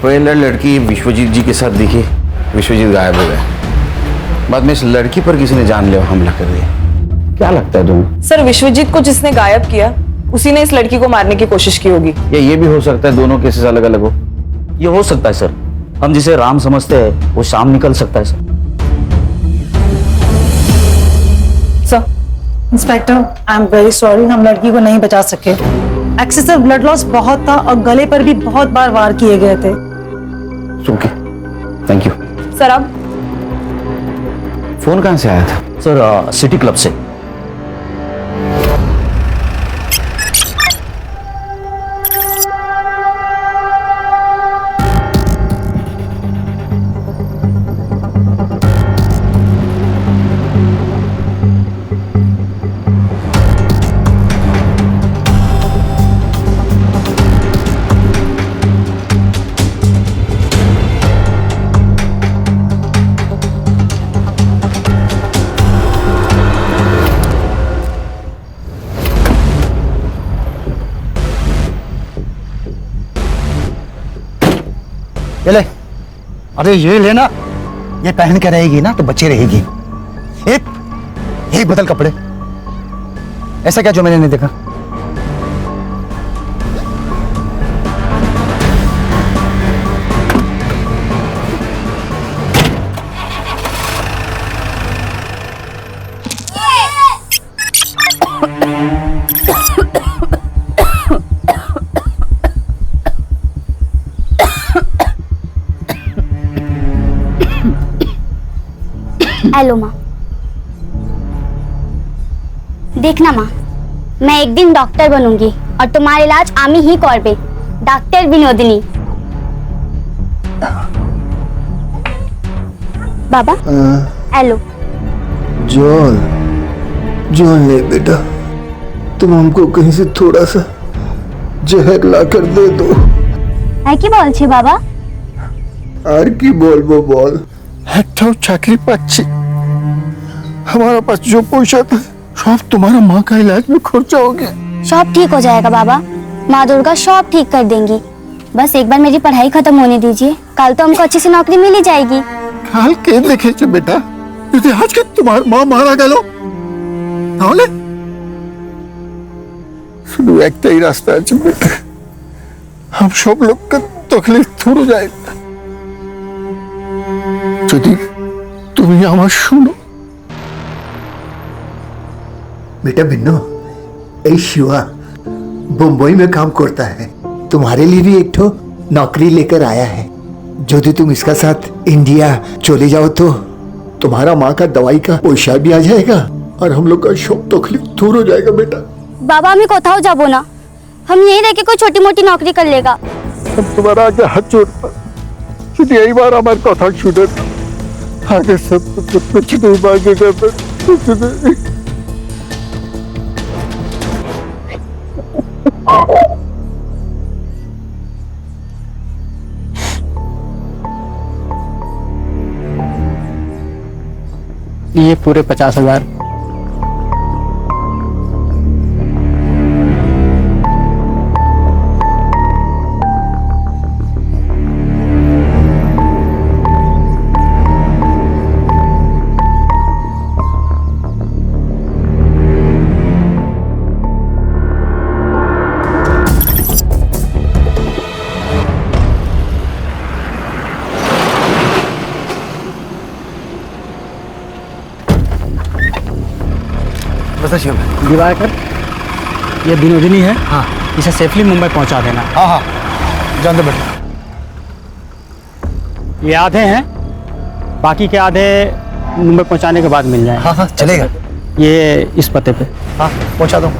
पहले लड़की विश्वजीत जी के साथ दिखी, विश्वजीत गायब हो गए। बाद में इस लड़की पर किसी ने जानलेवा हमला कर दिया। क्या लगता है तुम्हें? सर, विश्वजीत को जिसने गायब किया उसी ने इस लड़की को मारने की कोशिश की होगी। या ये भी हो सकता है दोनों केसेस अलग अलग हो। ये हो सकता है सर, हम जिसे राम समझते हैं वो शाम निकल सकता है sir. Sir, inspector, I am very sorry, हम लड़की को नहीं बचा सके। एक्सेसिव ब्लड लॉस बहुत था और गले पर भी बहुत बार वार किए गए थे। Okay, thank you. सर अब फोन कहाँ से आया था? सर सिटी क्लब से। ये ले। अरे ये लेना, ये पहन के रहेगी ना तो बच्चे रहेगी। एक बदल कपड़े। ऐसा क्या जो मैंने नहीं देखा? हेलो माँ। देखना माँ, मैं एक दिन डॉक्टर बनूंगी और तुम्हारा इलाज आमी ही करबे, डॉक्टर विनोदिनी। बाबा हेलो। जॉन ले बेटा, तुम हमको कहीं से थोड़ा सा जहर ला कर दे दो। है की बोल छे बाबा? আর কি বলবো বল, একটাও চাকরি পাচ্ছি। हमारा पास जो पैसा था सब तुम्हारा माँ का इलाज में खर्चा हो गया। सब ठीक हो जाएगा बाबा, माँ दुर्गा सब ठीक कर देंगी। बस एक बार मेरी पढ़ाई खत्म होने दीजिए, कल तो हमको अच्छी सी नौकरी मिल ही जाएगी। কাল কে দেখেছে বেটা, যদি আজকে তোমার মা মারা গেল তাহলে? শুধু একটাই রাস্তা আছে বেটা, हम सब लोग का तकलीफ दूर हो जाएगा যদি তুমি আমার শুনো। बेटा बिन्नू, ए शिवा मुंबई में काम करता है, तुम्हारे लिए भी एक ठो नौकरी लेकर आया है। यदि तुम इसका साथ इंडिया चले जाओ तो तुम्हारा माँ का दवाई का पैसा भी आ जाएगा और हम लोग का सब तकलीफ दूर हो जाएगा बेटा। बाबा हमें कोথাও जाबो ना, हम यहीं रह के कोई छोटी मोटी नौकरी कर लेगा। तुम्हारा आगे हाथ जोड़ता, शुद्ध यही बार हमारे कथा छूटे, आगे सब कुछ नहीं मांगेगा कुछ नहीं। ये पूरे 50,000। दिवाकर, ये विनोदिनी है। हाँ, इसे सेफली मुंबई पहुंचा देना। हाँ हाँ, जान दो बेटा। ये आधे हैं, बाकी के आधे मुंबई पहुंचाने के बाद मिल जाएंगे। हाँ हाँ चलेगा। ये इस पते पे। हाँ पहुंचा दो।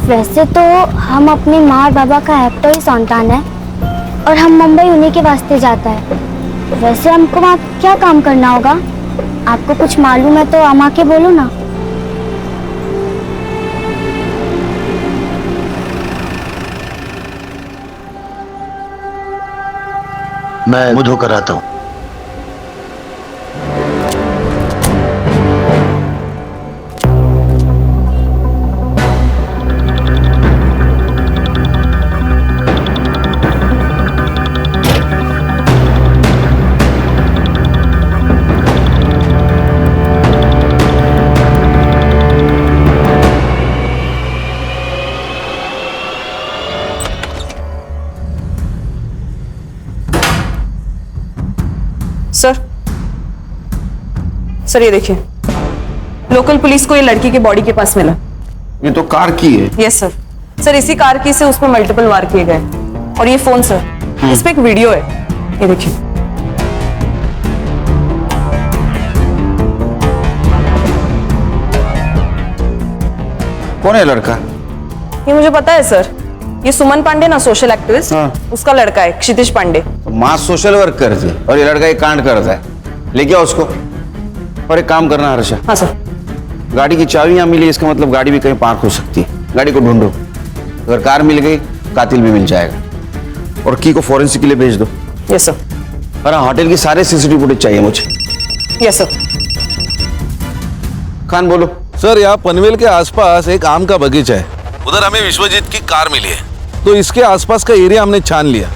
वैसे तो हम अपने माँ और बाबा का एकटो ही संतान है और हम मुंबई उन्हीं के वास्ते जाता है। वैसे हमको वहाँ क्या काम करना होगा? आपको कुछ मालूम है तो अम्मा के बोलो ना। मैं मुंह धोकर आता हूँ। सर ये देखिए, लोकल पुलिस को ये लड़की के बॉडी के पास मिला। ये तो कार की है। Yes sir. सर इसी कार की से उस पर मल्टीपल वार किए गए। और ये फोन सर, इस पे एक वीडियो है, ये देखिए। कौन है लड़का? ये मुझे पता है सर, ये सुमन पांडे ना, सोशल एक्टिविस्ट, हाँ। उसका लड़का है क्षितिज पांडे। तो माँ सोशल वर्क करती है और ये लड़का एक कांड करता है। लेके आओ उसको। और एक काम करना हर्षा, हाँ सर। गाड़ी की चाबी यहाँ मिली, इसका मतलब गाड़ी भी कहीं पार्क हो सकती है। गाड़ी को ढूंढो, अगर कार मिल गई कातिल भी मिल जाएगा। और की को फॉरेंसिक के लिए भेज दो। Yes sir. और हाँ, होटल की सारे सीसीटीवी फुटेज चाहिए मुझे। Yes sir. खान बोलो। सर, यहाँ पनवेल के आसपास एक आम का बगीचा है, उधर हमें विश्वजीत की कार मिली है, तो इसके आसपास का एरिया हमने छान लिया,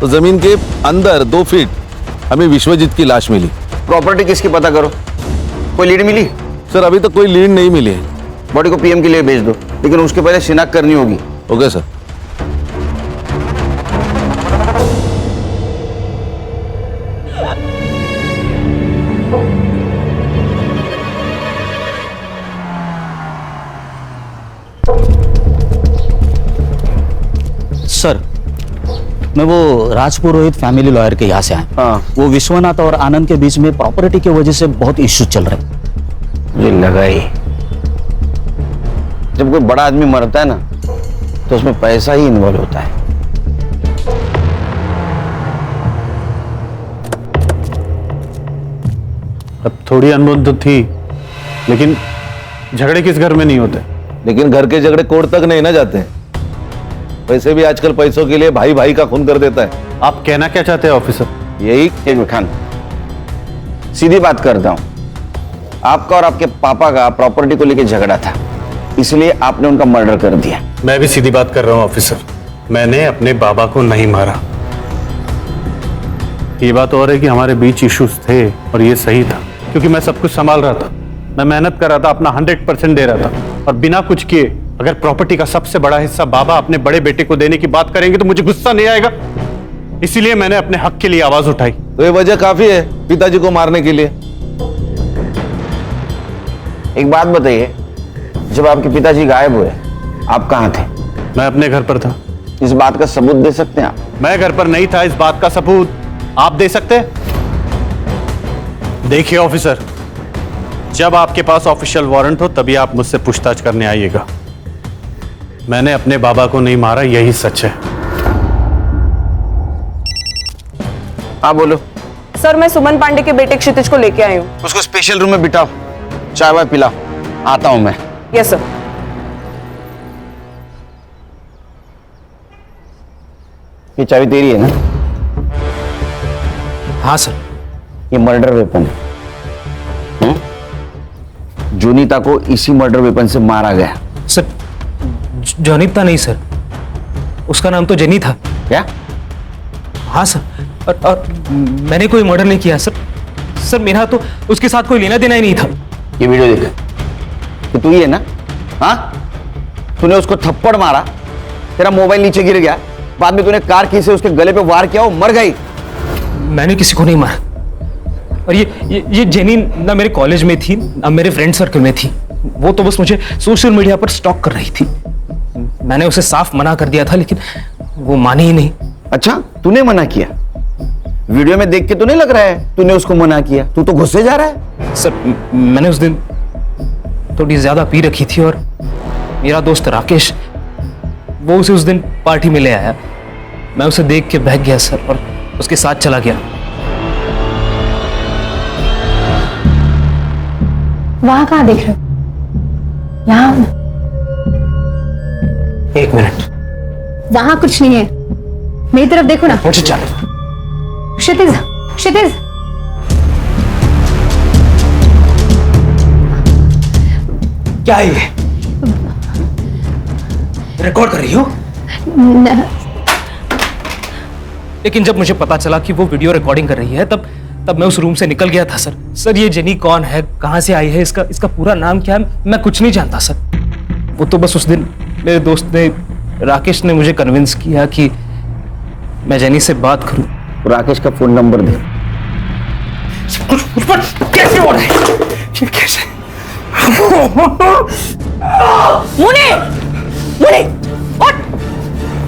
तो जमीन के अंदर 2 फीट हमें विश्वजीत की लाश मिली। प्रॉपर्टी किसकी पता करो, कोई लीड मिली? सर, अभी तक कोई लीड नहीं मिली है। बॉडी को पीएम के लिए भेज दो, लेकिन उसके पहले शिनाख्त करनी होगी। Okay sir. सर, मैं वो राजपुरोहित फैमिली लॉयर के यहाँ से आया। हाँ। वो विश्वनाथ और आनंद के बीच में प्रॉपर्टी की वजह से बहुत इश्यू चल रहे हैं। मुझे लगा ही, जब कोई बड़ा आदमी मरता है ना तो उसमें पैसा ही इन्वॉल्व होता है। अब थोड़ी अनबन तो थी, लेकिन झगड़े किस घर में नहीं होते। लेकिन घर के झगड़े कोर्ट तक नहीं ना जाते। वैसे भी आजकल पैसों के लिए भाई भाई का खून कर देता है। आप कहना क्या चाहते हैं ऑफिसर? यही, एक मिनट खान, सीधी बात करता हूं। आपका और आपके पापा का प्रॉपर्टी को लेकर झगड़ा था, इसलिए आपने उनका मर्डर कर दिया। मैं भी सीधी बात कर रहा हूं ऑफिसर, मैंने अपने बाबा को नहीं मारा। ये बात और है कि हमारे बीच इश्यूज थे और ये सही था, क्योंकि मैं सब कुछ संभाल रहा था, मैं मेहनत कर रहा था, अपना 100% दे रहा था, और बिना कुछ किए अगर प्रॉपर्टी का सबसे बड़ा हिस्सा बाबा अपने बड़े बेटे को देने की बात करेंगे तो मुझे गुस्सा नहीं आएगा। इसीलिए मैंने अपने हक के लिए आवाज उठाई। तो ये वजह काफी है पिताजी को मारने के लिए। एक बात बताइए, जब आपके पिताजी गायब हुए आप कहाँ थे? मैं अपने घर पर था। इस बात का सबूत दे सकते हैं आप? मैं घर पर नहीं था, इस बात का सबूत आप दे सकते हैं? देखिए ऑफिसर, जब आपके पास ऑफिशियल वारंट हो तभी आप मुझसे पूछताछ करने आइएगा। मैंने अपने बाबा को नहीं मारा, यही सच है। हाँ बोलो। सर मैं सुमन पांडे के बेटे क्षितिज को लेके आई हूँ। उसको स्पेशल रूम में बिठाओ, चाय वाय पिलाओ, आता हूं मैं। Yes sir. ये चाबी तेरी है ना? हाँ सर। ये मर्डर वेपन है। जोनीता को इसी मर्डर वेपन से मारा गया। सर, जोनीता नहीं सर, उसका नाम तो जेनी था। क्या? हाँ सर, और मैंने कोई मर्डर नहीं किया सर। सर मेरा तो उसके साथ कोई लेना देना ही नहीं था। ये वीडियो देख, तो तू ही है ना? हाँ, तूने उसको थप्पड़ मारा, तेरा मोबाइल नीचे गिर गया, बाद में तूने कार की से उसके गले पे वार किया, वो मर गई। मैंने किसी को नहीं मारा। और ये जेनी ना मेरे कॉलेज में थी ना मेरे फ्रेंड सर्कल में थी। वो तो बस मुझे सोशल मीडिया पर स्टॉक कर रही थी। मैंने उसे साफ मना कर दिया था, लेकिन वो मानी ही नहीं। अच्छा, तूने मना किया? वीडियो में देख के तो नहीं लग रहा है तूने उसको मना किया। तू तो गुस्से जा रहा है। सर मैंने उस दिन थोड़ी ज्यादा पी रखी थी, और मेरा दोस्त राकेश वो उसे उस दिन पार्टी में ले आया। मैं उसे देख के बहक गया सर, और उसके साथ चला गया। वहां कहाँ देख रहे हो? यहाँ। एक मिनट, वहां कुछ नहीं है, मेरी तरफ देखो ना। मुझे चल। क्षितिज, क्षितिज, क्या है ये? रिकॉर्ड कर रही हो? लेकिन जब मुझे पता चला कि वो वीडियो रिकॉर्डिंग कर रही है तब मैं उस रूम से निकल गया था सर। सर ये जेनी कौन है, कहां से आई है, इसका पूरा नाम क्या है, मैं कुछ नहीं जानता सर। वो तो बस उस दिन मेरे दोस्त ने, राकेश ने मुझे कन्विंस किया कि मैं जेनी से बात करूं। राकेश का फोन नंबर दे। कुछ पर कैसे हो रहा है? ये कैसे? मुने, मुने, उठ,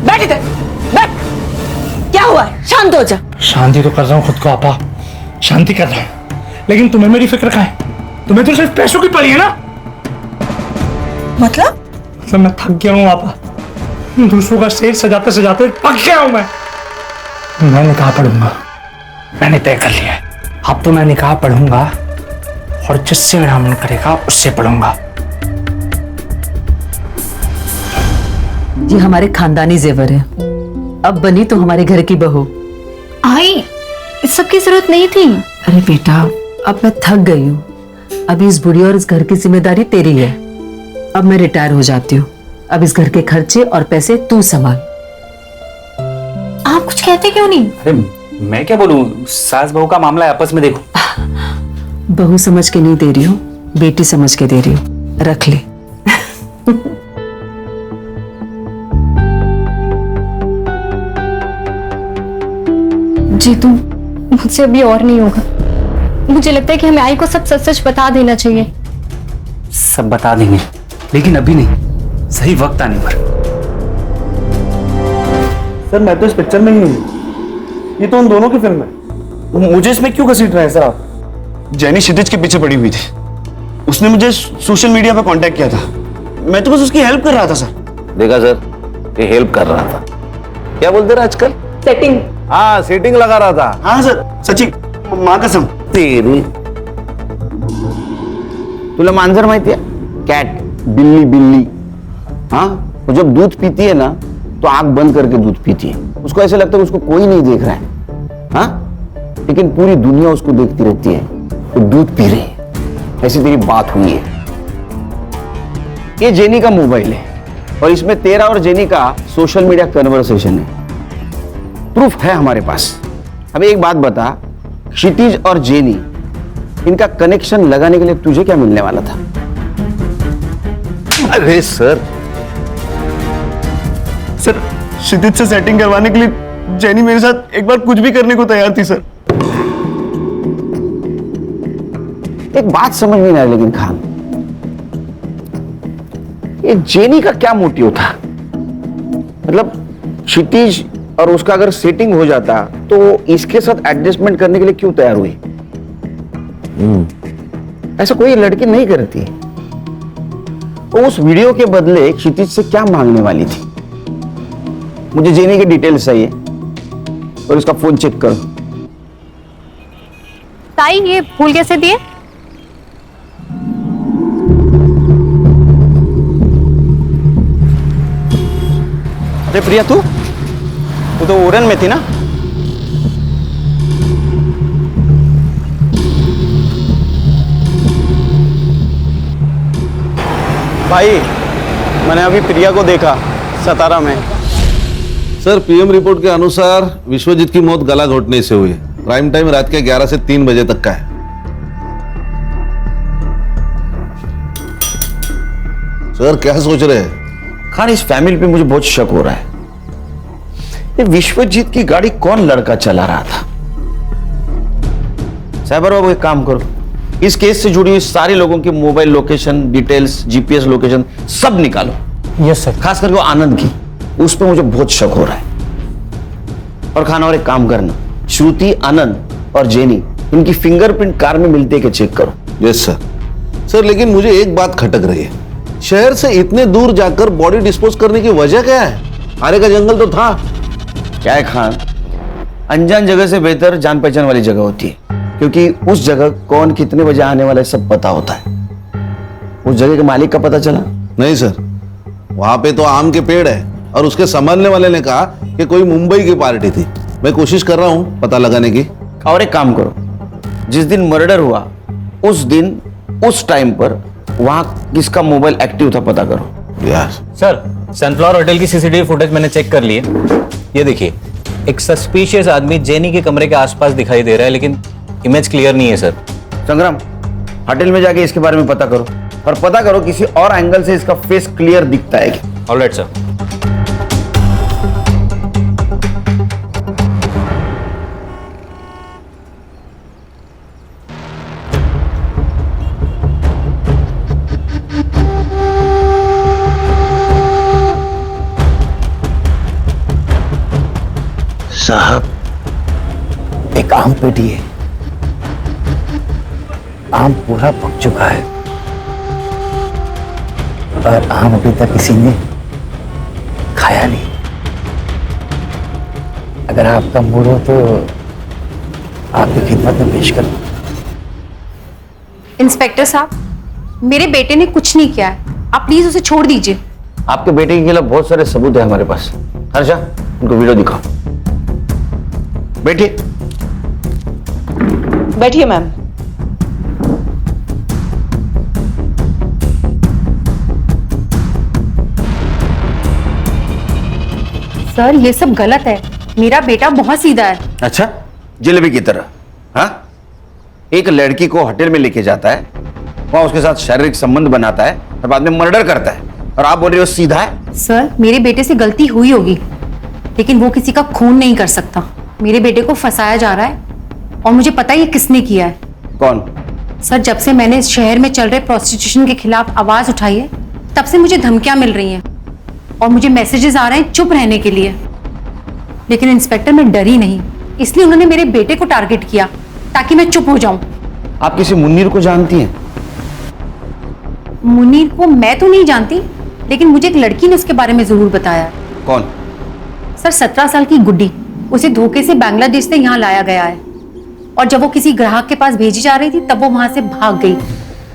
बैठ इधर, बैठ। क्या हुआ है? शांत हो जा। शांति तो कर रहा हूँ खुद को आपा, शांति कर रहा हूँ, लेकिन तुम्हें मेरी फिक्र कहाँ है? तुम्हें तो सिर्फ पैसों की पड़ी है ना? मतलब मैं थक गया हूँ आपा, दूसरों का स्टेज सजाते सजाते पक गया हूँ मैं निकाह पढ़ूंगा, मैंने तय कर लिया है। अब तो मैं निकाह पढ़ूंगा और जिससे मेरा मन करेगा उससे पढ़ूंगा। ये हमारे खानदानी जेवर है, अब बनी तो हमारे घर की बहू। आई, इस सब की जरूरत नहीं थी। अरे बेटा, अब मैं थक गई हूँ, अभी इस बुढ़ी और इस घर की जिम्मेदारी तेरी है। अब मैं रिटायर हो जाती हूँ, अब इस घर के खर्चे और पैसे तू संभाल। आप कुछ कहते क्यों नहीं? अरे मैं क्या बोलूं, सास बहू का मामला है, आपस में देखो। बहू समझ के नहीं दे रही हूँ, बेटी समझ के दे रही हूँ, रख ले। जीतू, मुझसे अभी और नहीं होगा। मुझे लगता है कि हमें आई को सब सच सच बता देना चाहिए। सब बता देंगे, लेकिन अभी नहीं, सही वक्त आने पर। सर मैं तो इस पिक्चर में ही हूँ, ये तो उन दोनों की फिल्म है, मुझे इसमें क्यों घसीट रहे हैं सर आप? जेनी क्षितिज के पीछे पड़ी हुई थी, उसने मुझे सोशल मीडिया पर कांटेक्ट किया था, मैं तो बस उसकी हेल्प कर रहा था सर। देखा सर, ये हेल्प कर रहा था। क्या बोलते रहे आजकल? सेटिंग। हाँ, सेटिंग लगा रहा था। हाँ सर, सच्ची माँ कसम। तेरी तुला मांजर माहिती है? कैट, बिल्ली बिल्ली। हाँ, वो जब दूध पीती है ना तो आंख बंद करके दूध पीती है, उसको ऐसे लगता है उसको कोई नहीं देख रहा है। हाँ, लेकिन पूरी दुनिया उसको देखती रहती है, वो दूध पी रही है। ऐसी तेरी बात हुई है। ये जेनी का मोबाइल है और इसमें तेरा और जेनी का सोशल मीडिया कन्वर्सेशन है, प्रूफ है हमारे पास। अब एक बात बता, क्षितिज और जेनी, इनका कनेक्शन लगाने के लिए तुझे क्या मिलने वाला था? अरे सर क्षितिज से सेटिंग करवाने के लिए जेनी मेरे साथ एक बार कुछ भी करने को तैयार थी सर। एक बात समझ में नहीं आ रही लेकिन खान, ये जेनी का क्या मोटिव था? मतलब क्षितिज और उसका अगर सेटिंग हो जाता तो इसके साथ एडजस्टमेंट करने के लिए क्यों तैयार हुई? ऐसा कोई लड़की नहीं करती। वो उस वीडियो के बदले क्षितिज से क्या मांगने वाली थी? मुझे जेनी की डिटेल्स चाहिए और उसका फोन चेक करो। ताई, ये फूल कैसे दिए? अरे प्रिया, तू तो ओरन में थी ना? भाई, मैंने अभी प्रिया को देखा सतारा में। सर, पीएम रिपोर्ट के अनुसार विश्वजीत की मौत गला घोटने से हुई है। प्राइम टाइम रात के 11 से 3 बजे तक का है। सर क्या सोच रहे हैं? खान, इस फैमिली पे मुझे बहुत शक हो रहा है। ये विश्वजीत की गाड़ी कौन लड़का चला रहा था? साइबर बाबू, एक काम करो, इस केस से जुड़ी हुई सारे लोगों की mobile location details, GPS location सब निकालो। Yes sir. खास करके वो आनंद की, उस पर मुझे बहुत शक हो रहा है। और खाना, और एक काम करना, श्रुति, आनंद और जेनी, इनकी फिंगरप्रिंट कार में मिलते के चेक करो। Yes sir. सर लेकिन मुझे एक बात खटक रही है, शहर से इतने दूर जाकर बॉडी डिस्पोज करने की वजह क्या है? आरे का जंगल तो था। क्या है खान, अनजान जगह से बेहतर जान पहचान वाली जगह होती है, क्योंकि उस जगह कौन कितने बजे आने वाला है सब पता होता है। उस जगह के मालिक का पता चला? नहीं सर, वहां पे तो आम के पेड़ है और उसके संभालने वाले ने कहा कि कोई मुंबई की पार्टी थी। मैं कोशिश कर रहा हूं पता लगाने की। और एक काम करो, जिस दिन मर्डर हुआ उस दिन उस टाइम पर वहां किसका मोबाइल एक्टिव था पता करो। यार सर, सनफ्लावर होटल की सीसीटीवी फुटेज मैंने चेक कर ली है। ये देखिए, एक सस्पिशियस आदमी जेनी के कमरे के आसपास दिखाई दे रहा है, लेकिन इमेज क्लियर नहीं है सर। संग्राम, होटल में जाके इसके बारे में पता करो और पता करो किसी और एंगल से इसका फेस क्लियर दिखता है क्या। Alright sir. साहब, एक आम पेटी है, आम पूरा पक चुका है और आम अभी तक किसी ने खाया नहीं। अगर आपका मूड हो तो आपकी खिदमत में पेश कर। इंस्पेक्टर साहब, मेरे बेटे ने कुछ नहीं किया है, आप प्लीज उसे छोड़ दीजिए। आपके बेटे के खिलाफ बहुत सारे सबूत है हमारे पास। हर्षा, उनको वीडियो दिखाओ। बैठिए। बैठिए मैम। सर, ये सब गलत है। मेरा बेटा बहुत सीधा है। अच्छा, जलेबी की तरह? हाँ, एक लड़की को होटल में लेके जाता है, वहां उसके साथ शारीरिक संबंध बनाता है और बाद में मर्डर करता है, और आप बोल रहे हो सीधा है? सर, मेरे बेटे से गलती हुई होगी, लेकिन वो किसी का खून नहीं कर सकता। मेरे बेटे को फंसाया जा रहा है और मुझे पता है ये किसने किया है। कौन? सर, जब से मैंने इस शहर में चल रहे प्रोस्टिट्यूशन के खिलाफ आवाज उठाई है, तब से मुझे धमकियां मिल रही हैं और मुझे मैसेजेस आ रहे हैं चुप रहने के लिए। लेकिन इंस्पेक्टर, मैं डरी नहीं, इसलिए उन्होंने मेरे बेटे को टारगेट किया ताकि मैं चुप हो जाऊं। आप किसी मुन्नीर को जानती हैं? मुनीर को मैं तो नहीं जानती, लेकिन मुझे एक लड़की ने उसके बारे में जरूर बताया। कौन? सर, 17 साल की गुड्डी। उसे धोखे से बांग्लादेश से यहाँ लाया गया है और जब वो किसी ग्राहक के पास भेजी जा रही थी तब वो वहां से भाग गई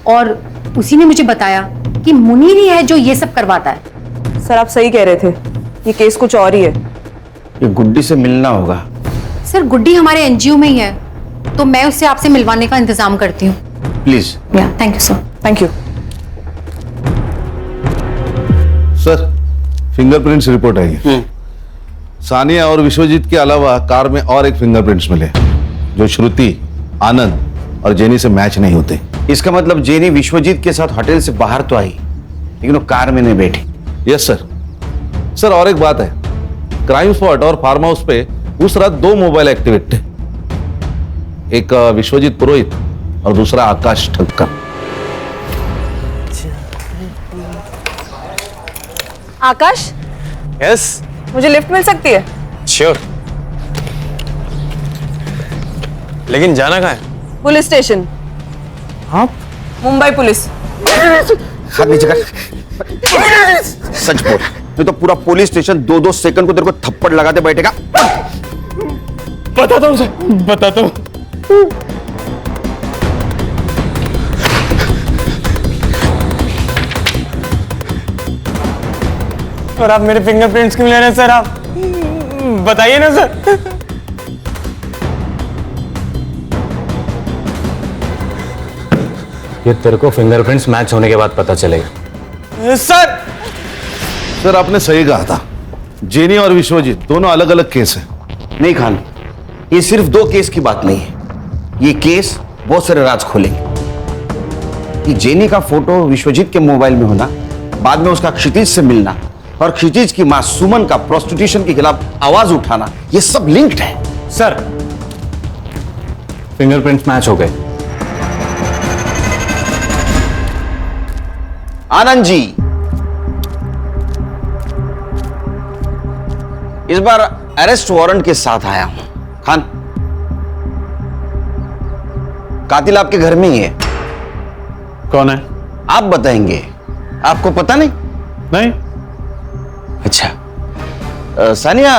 और उसी ने मुझे बताया कि मुनीर ही है जो ये सब करवाता है। सर, आप सही कह रहे थे, ये केस कुछ और ही है। ये गुड्डी से मिलना होगा। सर, गुड्डी हमारे एनजीओ में ही है, तो मैं उससे आपसे मिलवाने का इंतजाम करती हूँ। Please. Thank you sir. Thank you. Sir, fingerprints report आई है। सानिया और विश्वजीत के अलावा कार में और एक फिंगरप्रिंट्स मिले जो श्रुति, आनंद और जेनी से मैच नहीं होते। इसका मतलब जेनी विश्वजीत के साथ होटल से बाहर तो आई, लेकिन वो कार में नहीं बैठी। Yes sir. सर, और एक बात है, क्राइम स्पॉट और फार्म हाउस पे उस रात 2 मोबाइल एक्टिवेट थे, एक विश्वजीत पुरोहित और दूसरा आकाश ठक्कर। आकाश, यस, मुझे लिफ्ट मिल सकती है? श्योर। लेकिन जाना कहाँ है? Police station. हाँ? मुंबई पुलिस। हाथ नीचे कर। सच बोल, नहीं तो पूरा पुलिस स्टेशन 2-2 सेकंड को तेरे को थप्पड़ लगाते बैठेगा। बताता हूँ सर, बताता हूँ। और आप मेरे फिंगरप्रिंट्स क्यों ले रहे हैं सर? आप बताइए ना सर। ये तेरे को फिंगरप्रिंट्स मैच होने के बाद पता चलेगा। सर, सर, आपने सही कहा था, जेनी और विश्वजीत दोनों अलग अलग केस हैं। नहीं खान, ये सिर्फ 2 केस की बात नहीं है, ये केस बहुत सारे राज खोलेंगे। कि जेनी का फोटो विश्वजीत के मोबाइल में होना, बाद में उसका क्षितिज से मिलना और क्षितिज की मां सुमन का प्रोस्टिट्यूशन के खिलाफ आवाज उठाना, ये सब लिंक्ड है। सर, फिंगरप्रिंट्स मैच हो गए। आनंद जी, इस बार अरेस्ट वारंट के साथ आया हूं। खान, कातिल आपके घर में ही है। कौन है? आप बताएंगे, आपको पता नहीं? नहीं। अच्छा, सानिया,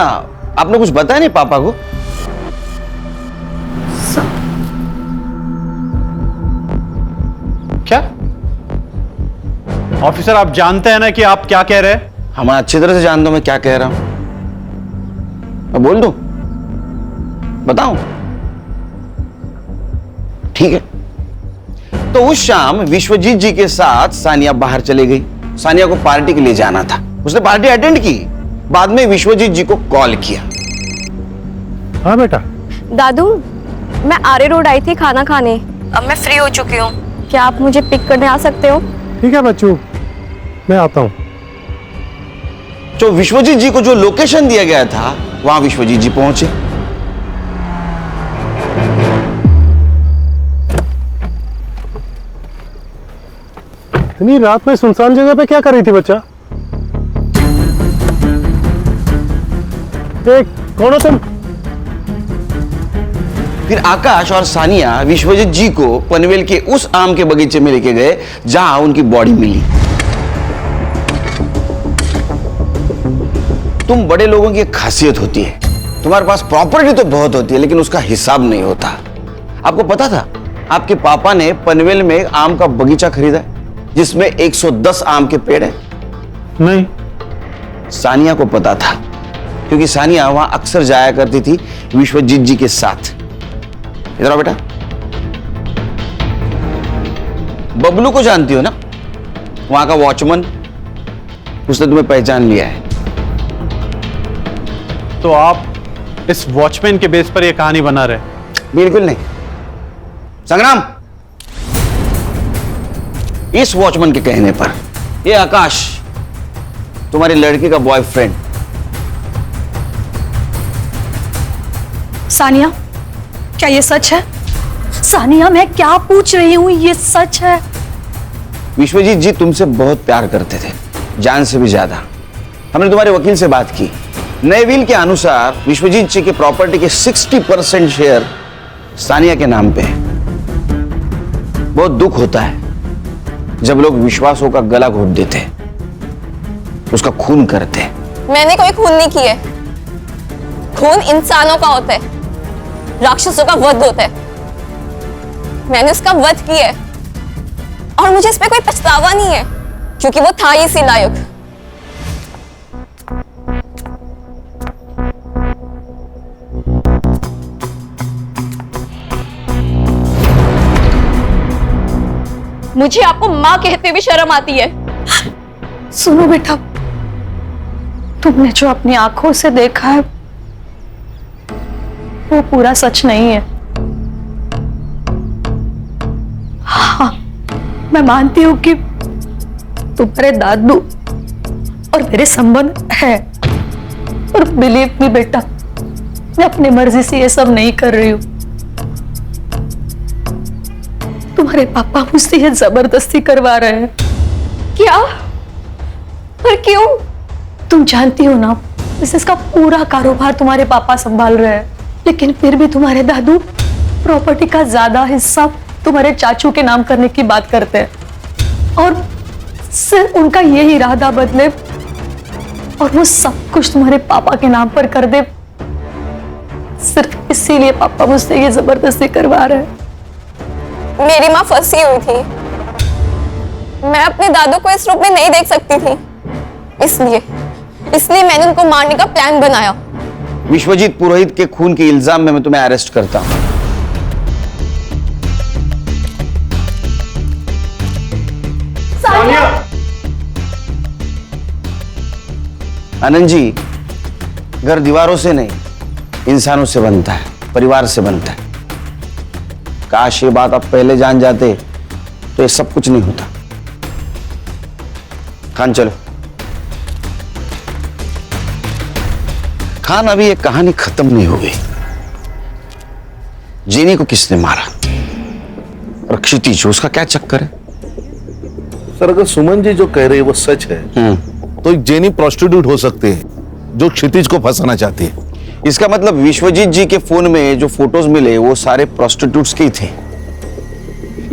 आपने कुछ बताया नहीं पापा को? क्या? ऑफिसर, आप जानते हैं ना कि आप क्या कह रहे हैं? हाँ, मैं अच्छी तरह से जानता हूं मैं क्या कह रहा हूं। मैं बोल दूं? बताऊं? ठीक है। तो उस शाम विश्वजीत जी के साथ सानिया बाहर चली गई। सानिया को पार्टी के लिए जाना था, उसने पार्टी अटेंड की। बाद में विश्वजीत जी को कॉल किया। हाँ बेटा। दादू, मैं आरे रोड आई थी खाना खाने, अब मैं फ्री हो चुकी हूँ, क्या आप मुझे पिक करने आ सकते हो? ठीक है बच्चों, मैं आता हूँ। तो विश्वजीत जी को जो लोकेशन दिया गया था वहां विश्वजीत जी पहुंचे। इतनी रात में सुनसान जगह पे क्या कर रही थी बच्चा? कौन हो तुम? फिर आकाश और सानिया विश्वजीत जी को पनवेल के उस आम के बगीचे में लेके गए जहां उनकी बॉडी मिली। तुम बड़े लोगों की एक खासियत होती है, तुम्हारे पास प्रॉपर्टी तो बहुत होती है लेकिन उसका हिसाब नहीं होता। आपको पता था आपके पापा ने पनवेल में एक आम का बगीचा खरीदा जिसमें 110 आम के पेड़ हैं? नहीं। सानिया को पता था क्योंकि सानिया वहां अक्सर जाया करती थी विश्वजीत जी के साथ। इधर आओ बेटा। बबलू को जानती हो ना, वहां का वॉचमैन, उसने तुम्हें पहचान लिया है। तो आप इस वॉचमैन के बेस पर यह कहानी बना रहे? बिल्कुल नहीं संग्राम, इस वॉचमैन के कहने पर ये आकाश तुम्हारी लड़की का बॉयफ्रेंड। सानिया, क्या ये सच है? सानिया, मैं क्या पूछ रही हूँ, ये सच है? विश्वजीत जी तुमसे बहुत प्यार करते थे, जान से भी ज्यादा। हमने तुम्हारे वकील से बात की, नए विल के अनुसार विश्वजीत जी के प्रॉपर्टी के 60% शेयर सानिया के नाम पे है। बहुत दुख होता है जब लोग विश्वासों का गला घोट देते, उसका खून करते। मैंने कोई खून नहीं किए, खून इंसानों का होता है, राक्षसों का वध होता है। मैंने उसका वध किया है और मुझे इस पे कोई पछतावा नहीं है क्योंकि वो था ही इसी लायक। मुझे आपको मां कहते हुए शर्म आती है। सुनो बेटा, तुमने जो अपनी आंखों से देखा है वो पूरा सच नहीं है। हाँ, मैं मानती हूं कि तुम्हारे दादू और मेरे संबंध है, और बिलीव मी बेटा, मैं अपनी मर्जी से ये सब नहीं कर रही हूं। तुम्हारे पापा मुझसे ये जबरदस्ती करवा रहे हैं। क्या? पर क्यों? तुम जानती हो ना, इसका पूरा कारोबार तुम्हारे पापा संभाल रहे हैं, लेकिन फिर भी तुम्हारे दादू प्रॉपर्टी का ज्यादा हिस्सा तुम्हारे चाचू के नाम करने की बात करते हैं, और सिर्फ उनका यही इरादा बदले और वो सब कुछ तुम्हारे पापा के नाम पर कर दे, सिर्फ इसीलिए पापा मुझसे ये जबरदस्ती करवा रहे हैं। मेरी मां फंसी हुई थी, मैं अपने दादू को इस रूप में नहीं देख सकती थी, इसलिए मैंने उनको मारने का प्लान बनाया। विश्वजीत पुरोहित के खून के इल्जाम में मैं तुम्हें अरेस्ट करता हूं। सानिया! आनंद जी, घर दीवारों से नहीं इंसानों से बनता है, परिवार से बनता है। काश ये बात आप पहले जान जाते तो ये सब कुछ नहीं होता। खान चलो। खान, अभी ये कहानी खत्म नहीं हो गई। जेनी को किसने मारा और क्षितिज, उसका क्या चक्कर है? सर, अगर सुमन जी जो कह रहे हैं वो सच है तो एक जेनी प्रोस्टिट्यूट हो सकते हैं जो क्षितिज को फंसाना चाहती है। इसका मतलब विश्वजीत जी के फोन में जो फोटोज मिले वो सारे प्रोस्टिट्यूट्स के ही थे।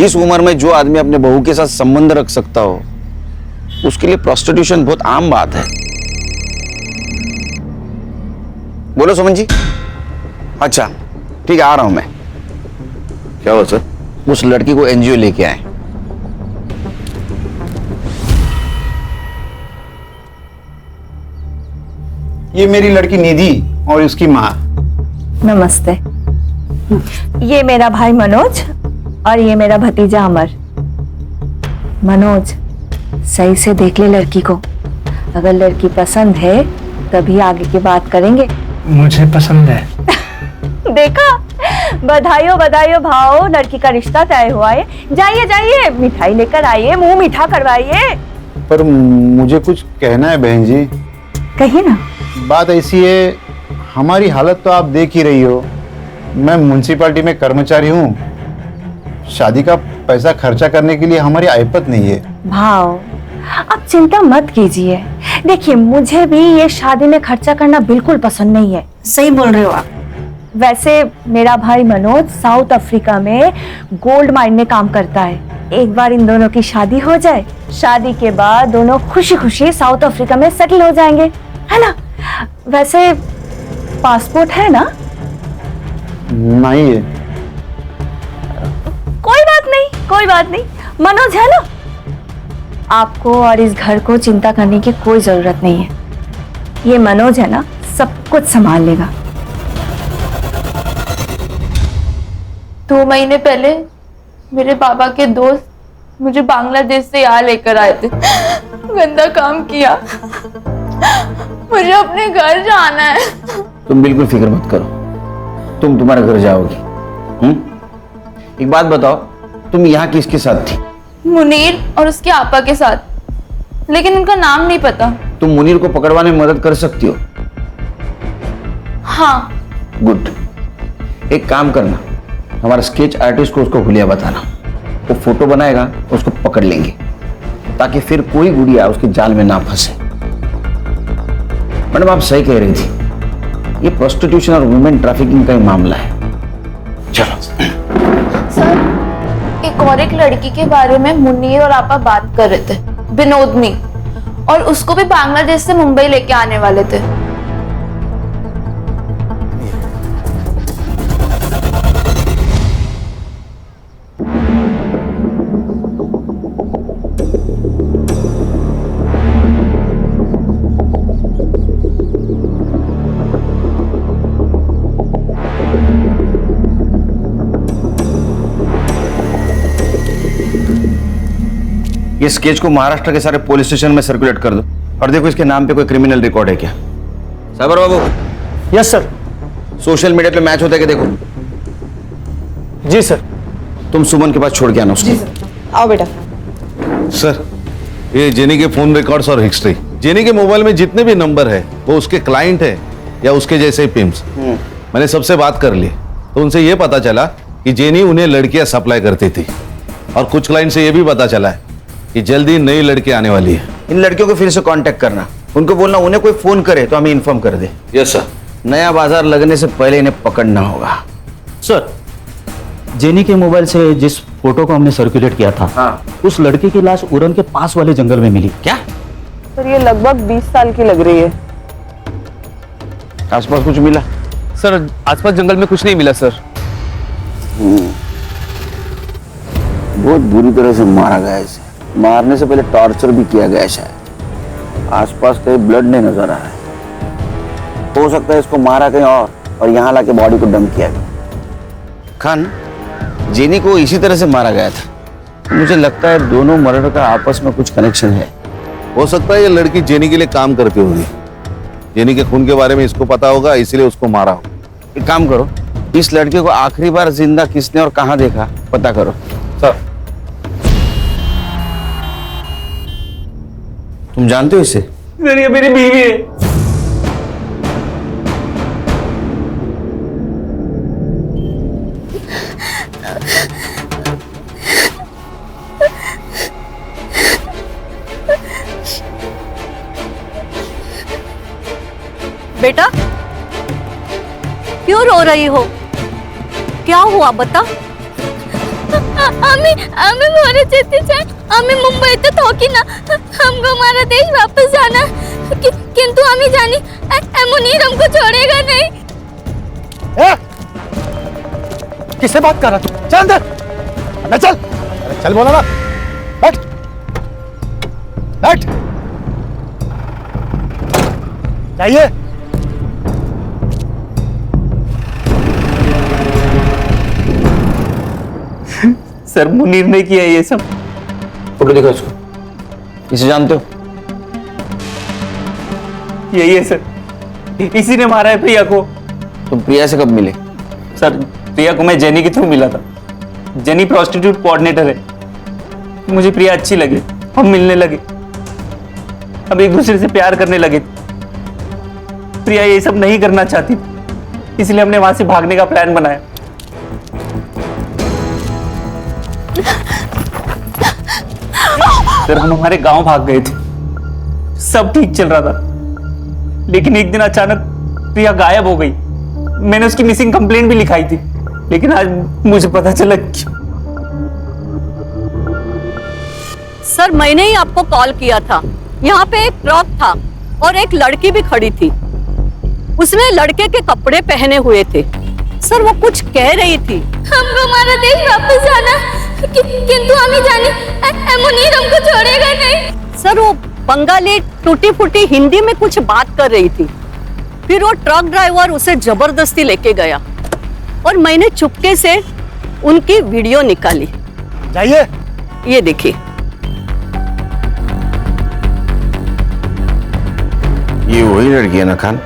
इस उम्र में जो आदमी अपने बहू के साथ संबंध रख सकता हो उसके लिए प्रोस्टिट्यूशन बहुत आम बात है। बोलो सुमन जी। अच्छा ठीक है, आ रहा हूं मैं। क्या हुआ सर? उस लड़की को एनजीओ लेके आए। ये मेरी लड़की निधि और उसकी माँ। नमस्ते। ये मेरा भाई मनोज और ये मेरा भतीजा अमर। मनोज, सही से देख ले लड़की को। अगर लड़की पसंद है तभी आगे की बात करेंगे। मुझे पसंद है। देखा, बधाइयों बधाइयों भाव, लड़की का रिश्ता तय हुआ है। जाइए जाइए, मिठाई लेकर आइए, मुंह मीठा करवाइए। पर मुझे कुछ कहना है बहन जी। कहिए ना। बात ऐसी है, हमारी हालत तो आप देख ही रही हो। मैं म्युनिसिपैलिटी में कर्मचारी हूँ। शादी का पैसा खर्चा करने के लिए हमारी आयपत नहीं है। भाव, आप चिंता मत कीजिए। देखिए, मुझे भी ये शादी में खर्चा करना बिल्कुल पसंद नहीं है। सही बोल रहे हो आप। वैसे मेरा भाई मनोज साउथ अफ्रीका में गोल्ड माइन में काम करता है। एक बार इन दोनों की शादी हो जाए, शादी के बाद दोनों खुशी खुशी साउथ अफ्रीका में सेटल हो जाएंगे, है ना? वैसे पासपोर्ट है ना? नहीं है। कोई बात नहीं, कोई बात नहीं। मनोज है ना? आपको और इस घर को चिंता करने की कोई जरूरत नहीं है। ये मनोज है ना, सब कुछ संभाल लेगा। 2 महीने पहले मेरे पापा के दोस्त मुझे बांग्लादेश से यहाँ लेकर आए थे। गंदा काम किया। मुझे अपने घर जाना है। तुम बिल्कुल फिक्र मत करो, तुम तुम्हारे घर जाओगी। एक बात बताओ, तुम यहाँ किसके साथ थी? मुनीर और उसके आपा के साथ, लेकिन उनका नाम नहीं पता। तुम मुनीर को पकड़वाने में मदद कर सकती हो? हाँ। गुड। एक काम करना, हमारा स्केच आर्टिस्ट को उसको हुलिया बताना। वो फोटो बनाएगा, उसको पकड़ लेंगे, ताकि फिर कोई गुड़िया उसके जाल में ना फंसे। मैडम, आप सही कह रही थी, ये प्रोस्टिट्यूशन और वुमेन ट्रैफिकिंग का ही मामला है। चलो। सर, एक और एक लड़की के बारे में मुन्नी और आपा बात कर रहे थे, विनोदनी, और उसको भी बांग्लादेश से मुंबई लेके आने वाले थे। ये स्केच को महाराष्ट्र के सारे पुलिस स्टेशन में सर्कुलेट कर दो, और देखो इसके नाम पे कोई क्रिमिनल रिकॉर्ड है क्या। Sabar Babu. Yes sir. Social media पे मैच होता है कि देखो। जी सर। तुम सुमन के पास छोड़ के आना उसको। आओ बेटा। सर, ये जेनी के फोन रिकॉर्ड्स और हिस्ट्री, जेनी के मोबाइल में जितने भी नंबर है वो उसके क्लाइंट है या उसके जैसे ही पिम्स। मैंने सबसे बात कर ली, तो उनसे ये पता चला कि जेनी उन्हें लड़कियां सप्लाई करती थी, और कुछ क्लाइंट से ये भी पता चला है कि जल्दी नई लड़की आने वाली है। इन लड़कियों को फिर से कांटेक्ट करना, उनको बोलना उन्हें कोई फोन करे तो हमें इन्फॉर्म कर दे। Yes sir. नया बाजार लगने से पहले इन्हें पकड़ना होगा। सर, जेनी के मोबाइल से जिस फोटो को हमने सर्कुलेट किया था, हाँ, उस लड़की की लाश उरन के पास वाले जंगल में मिली। क्या? सर, ये लगभग 20 साल की लग रही है। आसपास कुछ मिला? सर, आसपास जंगल में कुछ नहीं मिला सर। बहुत बुरी तरह से मारा गया इसे। मारने से पहले टॉर्चर भी किया गया शायद। आसपास कहीं ब्लड नहीं नजर आ रहा है। हो सकता है इसको मारा कहीं और यहाँ लाके बॉडी को डंप किया गया। खान, जेनी को इसी तरह से मारा गया था। मुझे लगता है दोनों मर्डर का आपस में कुछ कनेक्शन है। हो सकता है ये लड़की जेनी के लिए काम करती होगी। जेनी के खून के बारे में इसको पता होगा, इसलिए उसको मारा हो। एक काम करो, इस लड़के को आखिरी बार जिंदा किसने और कहाँ देखा पता करो। सर। तुम जानते हो इसे? मेरी बीवी है। बेटा, क्यों रो रही हो? क्या हुआ बता? আমি মরে যেতে চাই। আমি মুম্বাইতে থাকি না। हमको हमारा देश वापस जाना है। किंतु আমি জানি এমনই हमको छोड़ेगा नहीं। किससे बात कर रहा तू? चल अंदर। मैं चल। अरे चल बोला ना। बैठ। बैठ। जाइए। सर मुनीर ने किया ये सब। फोटो दिखाओ इसको, इसे जानते हो? यही है सर, इसी ने मारा है प्रिया को। तुम प्रिया से कब मिले? सर प्रिया को मैं जेनी के थ्रू मिला था। जेनी प्रोस्टिट्यूट कोऑर्डिनेटर है। मुझे प्रिया अच्छी लगी, हम मिलने लगे, हम एक दूसरे से प्यार करने लगे। प्रिया ये सब नहीं करना चाहती, इसलिए हमने वहां से भागने का प्लान बनाया। सर हम हमारे गांव भाग गए थे, सब ठीक चल रहा था, लेकिन एक दिन अचानक प्रिया गायब हो गई। मैंने उसकी मिसिंग कंप्लेंट भी लिखाई थी, लेकिन आज मुझे पता चला कि... सर मैंने ही आपको कॉल किया था। यहाँ पे एक ट्रक था और एक लड़की भी खड़ी थी। उसने लड़के के कपड़े पहने हुए थे। सर वो कुछ कह रही थी। हमको हमारा देश वापस जाना, किंतु हमें जाने मुनीर हमको छोड़ेगा नहीं। सर वो बंगाली टूटी फूटी हिंदी में कुछ बात कर रही थी। फिर वो ट्रक ड्राइवर उसे जबरदस्ती लेके गया और मैंने चुपके से उनकी वीडियो निकाली। जाइए, ये देखिए। ये वही लड़की है ना खान,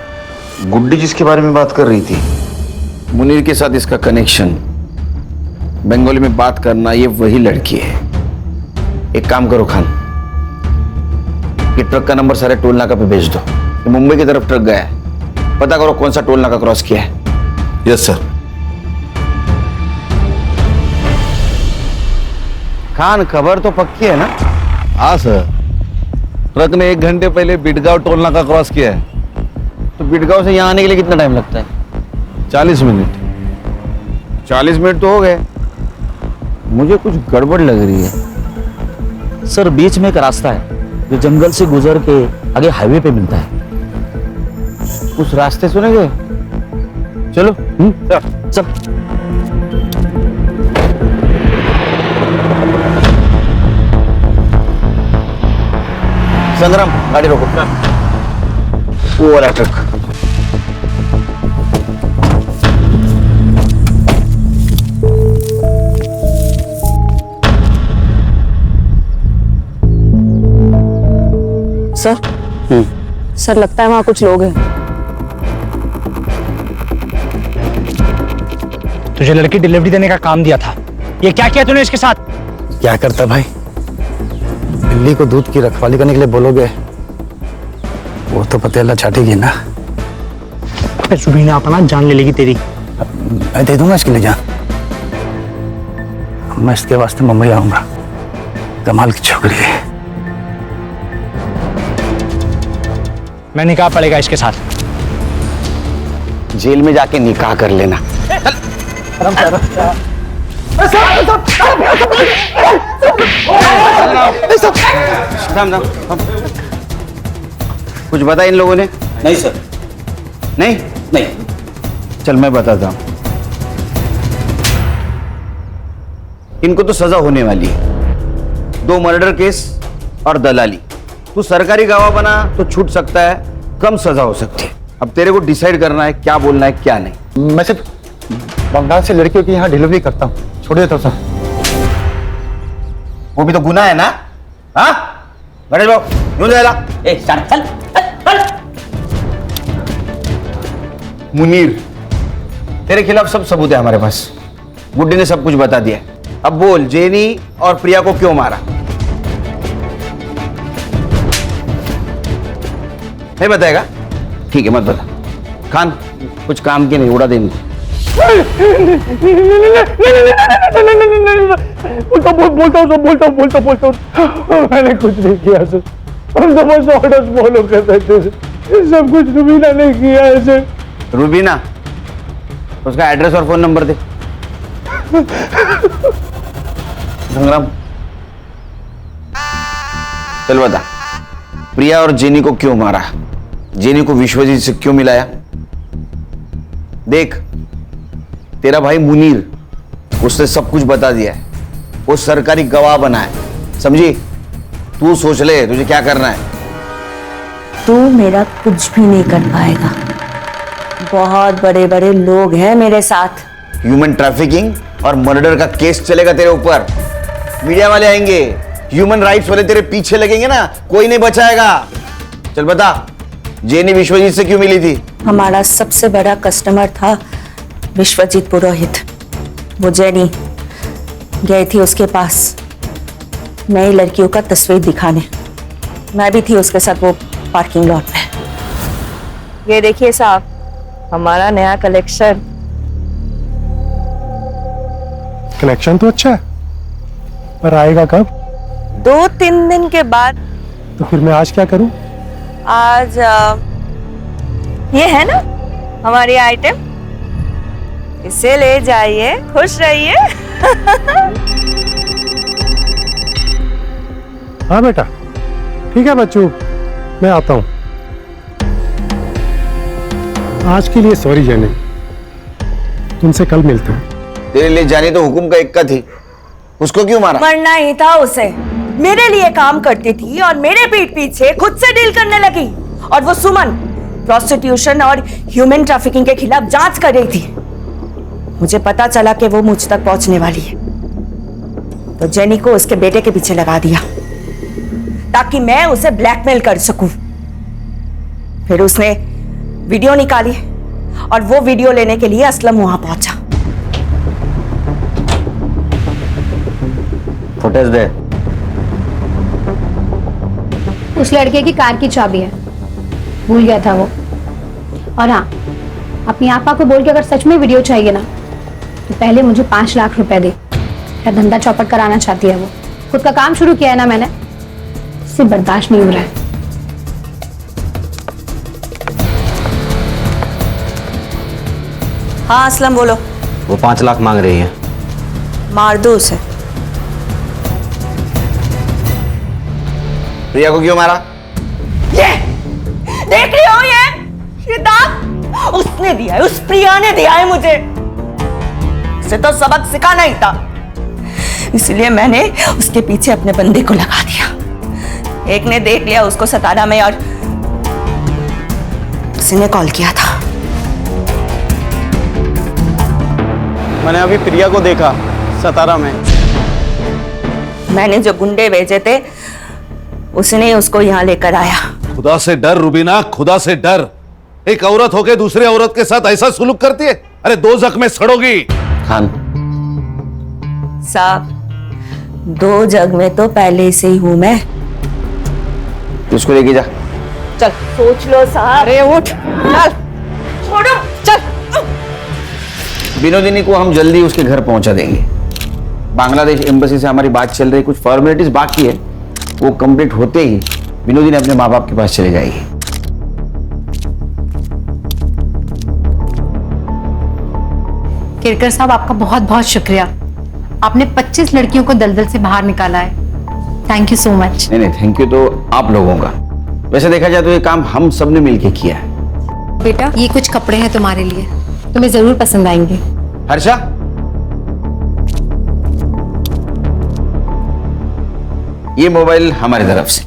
गुड्डी जिसके बारे में बात कर रही थी? मुनीर के साथ इसका कनेक्शन, बंगाली में बात करना, ये वही लड़की है। एक काम करो खान, ये ट्रक का नंबर सारे टोल नाका पे भेज दो। ये मुंबई की तरफ ट्रक गया है, पता करो कौन सा टोल नाका क्रॉस किया है। Yes sir. खान खबर तो पक्की है ना? हाँ सर, ट्रक ने 1 घंटे पहले बिटगांव टोल नाका क्रॉस किया है। तो बिटगांव से यहाँ आने के लिए कितना टाइम लगता है? 40 मिनट। 40 मिनट तो हो गए। मुझे कुछ गड़बड़ लग रही है। सर बीच में एक रास्ता है जो जंगल से गुजर के आगे हाईवे पे मिलता है। उस रास्ते सुनेंगे? चलो चल। संग्राम गाड़ी रोको। वो वाला ट्रक। सर लगता है वहां कुछ लोग हैं। तुझे लड़की डिलीवरी देने का काम दिया था, ये क्या किया तूने इसके साथ? क्या करता भाई, बिल्ली को दूध की रखवाली करने के लिए बोलोगे, वो तो पतेला चाटेगी ना। सुबीना अपना जान ले लेगी तेरी। मैं दे दूंगा इसके लिए जान। मैं इसके वास्ते मुंबई आऊंगा। कमाल की छोकरी है। मैं निकाह पड़ेगा इसके साथ। जेल में जाके निकाह कर लेना। कुछ बता इन लोगों ने? नहीं सर। नहीं नहीं। चल मैं बताता हूं। इनको तो सजा होने वाली है। 2 मर्डर केस और दलाली। तू सरकारी गवाह बना तो छूट सकता है, कम सजा हो सकती है। अब तेरे को डिसाइड करना है क्या बोलना है क्या नहीं। मैं सिर्फ बंगाल से लड़कियों की यहाँ डिलीवरी करता हूँ, छोड़ देता हूँ सर। वो भी तो गुनाह है ना? हाँ गणेश बाबू यूं जाएगा। चल। मुनीर, तेरे खिलाफ सब सबूत है हमारे पास। गुड्डी ने सब कुछ बता दिया। अब बोल, जेनी और प्रिया को क्यों मारा? नहीं बताएगा? ठीक है मत बता। खान कुछ काम की नहीं, उड़ा दे इनको। बोलता हूँ। मैंने कुछ नहीं किया सर, हम तो बस ऑर्डर्स फॉलो कर रहे थे। सब कुछ रुबीना ने किया है सर। रुबीना, उसका एड्रेस और फोन नंबर दे। संग्राम चल बता, प्रिया और जेनी को क्यों मारा? जेनी को विश्वजीत से क्यों मिलाया? देख, तेरा भाई मुनीर, उसने सब कुछ बता दिया है। वो सरकारी गवाह बना है, समझी? तू सोच ले तुझे क्या करना है। तू मेरा कुछ भी नहीं कर पाएगा। बहुत बड़े बड़े लोग हैं मेरे साथ। ह्यूमन ट्रैफिकिंग और मर्डर का केस चलेगा तेरे ऊपर। मीडिया वाले आएंगे, ह्यूमन राइट्स वाले तेरे पीछे लगेंगे ना, कोई नहीं बचाएगा। चल बता, जेनी विश्वजीत से क्यों मिली थी? हमारा सबसे बड़ा कस्टमर था विश्वजीत पुरोहित। वो जेनी गई थी उसके पास नई लड़कियों का तस्वीर दिखाने। मैं भी थी उसके साथ वो पार्किंग लॉट में। ये देखिए साहब, हमारा नया कलेक्शन। कलेक्शन तो अच्छा है, पर आएगा कब? 2-3 दिन के बाद। तो फिर मैं आज क्या करूं? आज ये है ना हमारी आइटम, इसे ले जाइए, खुश रहिए। हाँ बेटा, ठीक है बच्चों, मैं आता हूं। आज के लिए सॉरी जेनी, तुमसे कल मिलते हैं। तेरे लिए जानी तो हुकुम का इक्का थी, उसको क्यों मारा? मरना ही था उसे। मेरे लिए काम करती थी और मेरे पीठ पीछे खुद से डील करने लगी। और वो सुमन प्रोस्टिट्यूशन और ह्यूमन ट्रैफिकिंग के खिलाफ जांच कर रही थी। मुझे पता चला कि वो मुझ तक पहुंचने वाली है, तो जेनी को उसके बेटे के पीछे लगा दिया ताकि मैं उसे ब्लैकमेल कर सकूं। फिर उसने वीडियो निकाली और वो वीडियो लेने के लिए असलम वहां पहुंचा। फुटेज दे। उस लड़के की कार की चाबी है, भूल गया था वो। और हाँ, अपनी आपा को बोल के अगर सच में वीडियो चाहिए ना, तो पहले मुझे 5 लाख रुपए दे। क्या धंधा चौपट कराना चाहती है वो। खुद का काम शुरू किया है ना मैंने, इससे बर्दाश्त नहीं हो रहा है। हाँ असलम बोलो। वो 5 लाख मांग रही है। मार दो उसे। प्रिया को क्यों मारा? ये देख रही हो, ये दाग उसने दिया है, उस प्रिया ने दिया है मुझे। उसे तो सबक सिखाना ही था, इसलिए मैंने उसके पीछे अपने बंदे को लगा दिया। एक ने देख लिया उसको सतारा में और उसने कॉल किया था। मैंने अभी प्रिया को देखा सतारा में। मैंने जो गुंडे भेजे थे उसने उसको यहाँ लेकर आया। खुदा से डर रुबीना, खुदा से डर। एक औरत होके दूसरी औरत के साथ ऐसा सुलूक करती है? अरे 2 जख्म में सड़ोगी। खान साहब, 2 जग में तो पहले से ही हूं मैं। उसको लेके जा। चल सोच लो साहब। अरे उठ, चल छोड़ो, चल। विनोदिनी को हम जल्दी उसके घर पहुंचा देंगे। बांग्लादेश एम्बेसी से हमारी बात चल रही, कुछ फॉर्मेलिटीज बाकी है, वो कंप्लीट होते ही विनोदिनी अपने माँ बाप के पास चले जाएगी। केरकर साहब, आपका बहुत बहुत शुक्रिया। आपने 25 लड़कियों को दलदल से बाहर निकाला है। Thank you so much. नहीं, थैंक यू तो आप लोगों का। वैसे देखा जाए तो ये काम हम सबने मिलके किया है। बेटा, ये कुछ कपड़े हैं तुम्हारे लिए, तुम्हें जरूर पसंद आएंगे। हर्षा, ये मोबाइल हमारी तरफ से।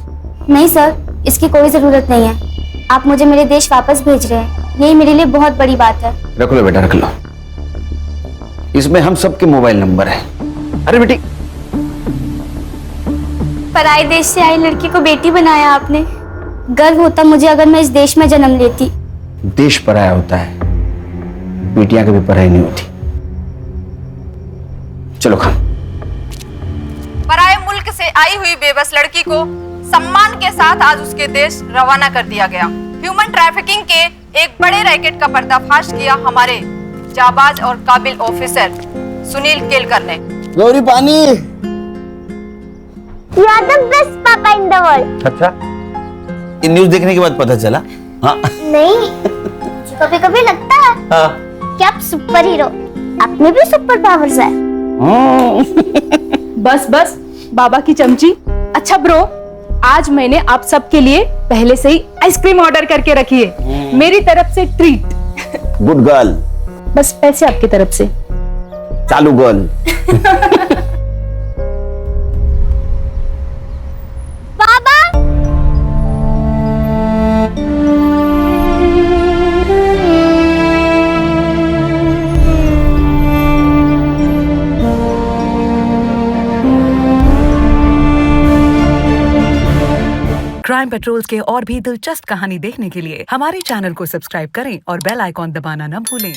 नहीं सर, इसकी कोई जरूरत नहीं है। आप मुझे मेरे देश वापस भेज रहे हैं, यही मेरे लिए बहुत बड़ी बात है। रख लो बेटा, रख लो। इसमें हम सबके मोबाइल नंबर है। अरे बेटी, पराए देश से आई लड़की को बेटी बनाया आपने। गर्व होता मुझे अगर मैं इस देश में जन्म लेती। देश पराया होता है, बेटियां कभी पराई नहीं होती। चलो खान। पराए मुल्क से आई हुई बेबस लड़की को सम्मान के साथ आज उसके देश रवाना कर दिया गया। ह्यूमन ट्रैफिकिंग के एक बड़े रैकेट का पर्दाफाश किया हमारे जाबाज और काबिल ऑफिसर सुनील केलकर ने। गौरी पानी। You are the best papa in the world. अच्छा, ये न्यूज़ देखने के बाद पता चला? हाँ। नहीं, कभी कभी लगता है हाँ। कि आप सुपर हीरो, आप में भी सुपर पावर्स है। बस बस बाबा की चमची। अच्छा ब्रो, आज मैंने आप सबके लिए पहले से ही आइसक्रीम ऑर्डर करके रखी है, मेरी तरफ से ट्रीट। Good girl. बस पैसे आपकी तरफ से। चालू गर्ल। बाबा, क्राइम पेट्रोल्स के और भी दिलचस्प कहानी देखने के लिए हमारे चैनल को सब्सक्राइब करें और बेल आइकॉन दबाना न भूलें।